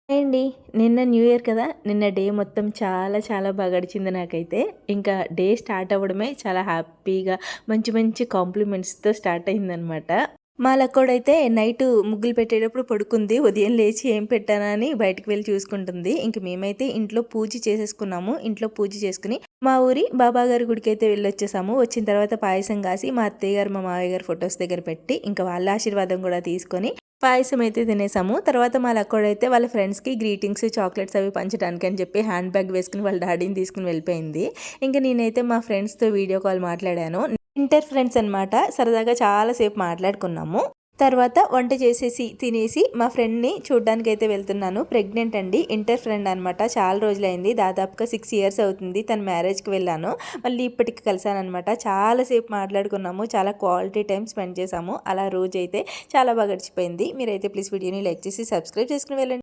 Hi అండి. నిన్న new year కదా! నిన్న డే మొత్తం చాలా చాలా బాగా గడిచింది నాకైతే. ఇంకా డే స్టార్ట్ అవ్వడమే చాలా హ్యాపీగా మంచి మంచి కాంప్లిమెంట్స్‌తో స్టార్ట్ అయిందనమాట. మా లక్కోడైతే నైటు ముగ్గులు పెట్టేటప్పుడు పడుకుంది. ఉదయం లేచి ఏం పెట్టానా అని బయటికి వెళ్లి చూసుకుంటుంది. ఇంక మేమైతే ఇంట్లో పూజ చేసేసుకున్నాము. ఇంట్లో పూజ చేసుకొని మా ఊరి బాబాగారి గుడికైతే వెళ్ళొచ్చేసాము. వచ్చిన తర్వాత పాయసం కాసి మా అత్తయ్య గారు, మా మావయ్య గారు ఫొటోస్ దగ్గర పెట్టి ఇంకా వాళ్ళ ఆశీర్వాదం కూడా తీసుకొని పాయసం అయితే తినేసాము. తర్వాత మా లక్కోడైతే వాళ్ళ ఫ్రెండ్స్‌కి గ్రీటింగ్స్, చాక్లెట్స్ అవి పంచడానికి అని చెప్పి హ్యాండ్ బ్యాగ్ వేసుకొని వాళ్ళ డాడీని తీసుకొని వెళ్ళిపోయింది. ఇంక నేనైతే మా ఫ్రెండ్స్‌తో వీడియో కాల్ మాట్లాడాను. ఇంటర్ ఫ్రెండ్స్ అనమాట. సరదాగా చాలా సేపు మాట్లాడుకున్నాము. తర్వాత వంట చేసేసి, తినేసి మా ఫ్రెండ్‌ని చూడ్డానికైతే వెళ్తున్నాను. ప్రెగ్నెంట్ అండి. ఇంటర్ ఫ్రెండ్ అనమాట. చాలా రోజులైంది. దాదాపుగా 6 ఇయర్స్ అవుతుంది. తన మ్యారేజ్‌కి వెళ్ళాను. మళ్ళీ ఇప్పటికి కలిసాననమాట. చాలా సేపు మాట్లాడుకున్నాము. చాలా క్వాలిటీ టైమ్ స్పెండ్ చేశాము. అలా రోజైతే చాలా బాగా గడిచిపోయింది. మీరైతే ప్లీజ్ వీడియోని లైక్ చేసి, సబ్స్క్రైబ్ చేసుకొని వెళ్ళండి.